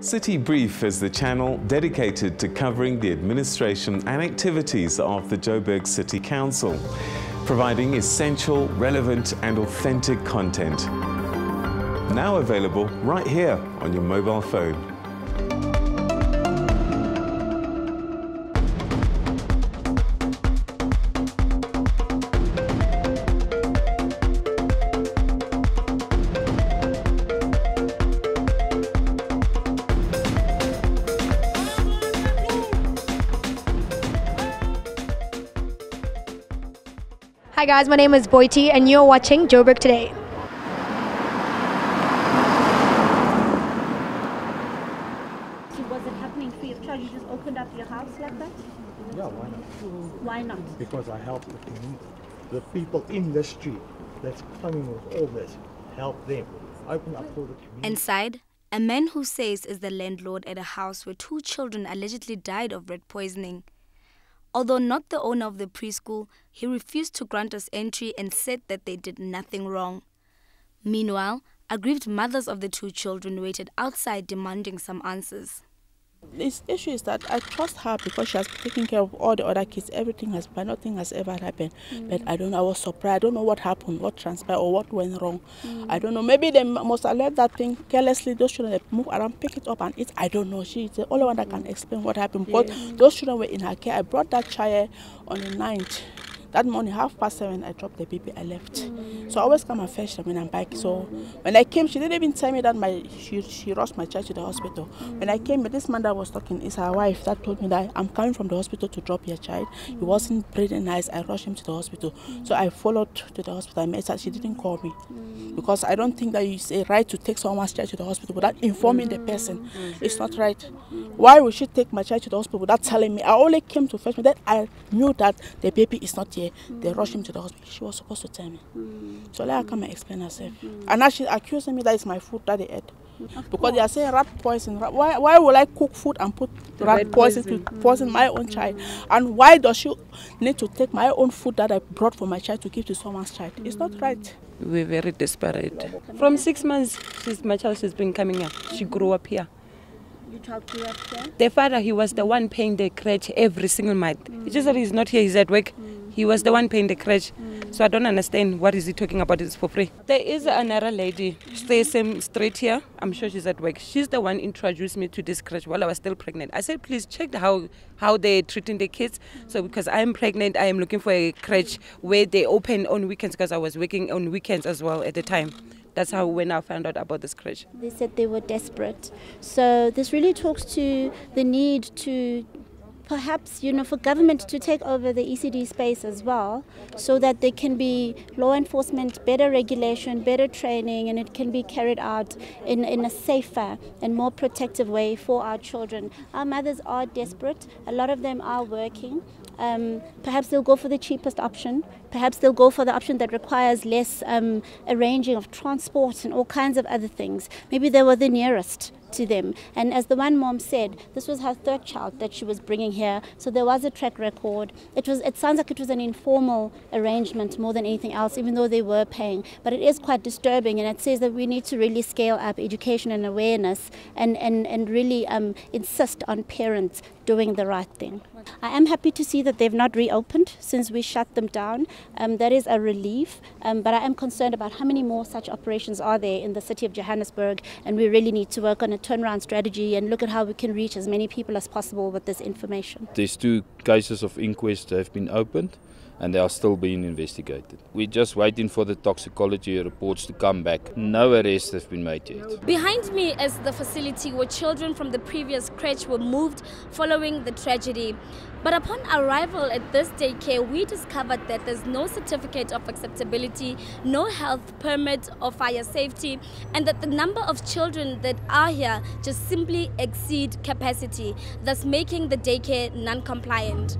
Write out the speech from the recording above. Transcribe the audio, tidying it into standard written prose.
City Brief is the channel dedicated to covering the administration and activities of the Joburg City Council, providing essential, relevant and authentic content. Now available right here on your mobile phone. Hi guys, my name is Boiti and you're watching Joburg Today. So was it happening free of charge? You just opened up your house like that? Yeah, why not? Why not? Because I help the community. The people in the street that's coming with all this, help them. Open up for the community. Inside, a man who says is the landlord at a house where 2 children allegedly died of rat poisoning. Although not the owner of the preschool, he refused to grant us entry and said that they did nothing wrong. Meanwhile, aggrieved mothers of the 2 children waited outside demanding some answers. This issue is that I trust her because she has taken care of all the other kids. Everything has, but nothing has ever happened. But I don't know, I was surprised. I don't know what happened, what transpired, or what went wrong. I don't know. Maybe they must have left that thing carelessly. Those children move around, pick it up and eat. I don't know. She's the only one that can explain what happened. Because those children were in her care. I brought that child on the 9th. That morning, 7:30, I dropped the baby, I left. So I always come and fetch them when I'm back. So when I came, she didn't even tell me that she rushed my child to the hospital. When I came, this man that was talking is her wife that told me that I'm coming from the hospital to drop your child. He wasn't breathing nice. I rushed him to the hospital. So I followed to the hospital. I met her. She didn't call me. Because I don't think that it's a right to take someone's child to the hospital without informing the person. It's not right. Why would she take my child to the hospital without telling me? I only came to fetch me. Then I knew that the baby is not here. They rushed him to the hospital. She was supposed to tell me. So let her come and explain herself. And now she's accusing me that it's my food that they ate. Because they are saying rat poison. Why will I cook food and put rat poison to poison my own child? And why does she need to take my own food that I brought for my child to give to someone's child? It's not right. We're very desperate. From 6 months, my child has been coming here. She grew up here. Your child grew up here? The father, he was the one paying the crèche every single month. It's just that he's not here, he's at work. He was the one paying the crèche. So I don't understand what is he talking about, it's for free. There is another lady, stays straight here. I'm sure she's at work. She's the one introduced me to this crèche while I was still pregnant. I said, please check how they're treating the kids. So because I'm pregnant, I am looking for a crèche where they open on weekends because I was working on weekends as well at the time. That's how when I found out about this crèche. They said they were desperate. So this really talks to the need to perhaps, for government to take over the ECD space as well, so that there can be law enforcement, better regulation, better training, and it can be carried out in a safer and more protective way for our children. Our mothers are desperate. A lot of them are working. Perhaps they'll go for the cheapest option. Perhaps they'll go for the option that requires less arranging of transport and all kinds of other things. Maybe they were the nearest to them. And as the one mom said, this was her 3rd child that she was bringing here. So there was a track record. It sounds like it was an informal arrangement more than anything else, even though they were paying. But it is quite disturbing, and it says that we need to really scale up education and awareness and really insist on parents doing the right thing. I am happy to see that they've not reopened since we shut them down. That is a relief, but I am concerned about how many more such operations are there in the city of Johannesburg, and we really need to work on a turnaround strategy and look at how we can reach as many people as possible with this information. There's 2 cases of inquest that have been opened and they are still being investigated. We're just waiting for the toxicology reports to come back. No arrests have been made yet. Behind me is the facility where children from the previous crèche were moved following the tragedy. But upon arrival at this daycare, we discovered that there's no certificate of acceptability, no health permit or fire safety, and that the number of children that are here just simply exceed capacity, thus making the daycare non-compliant.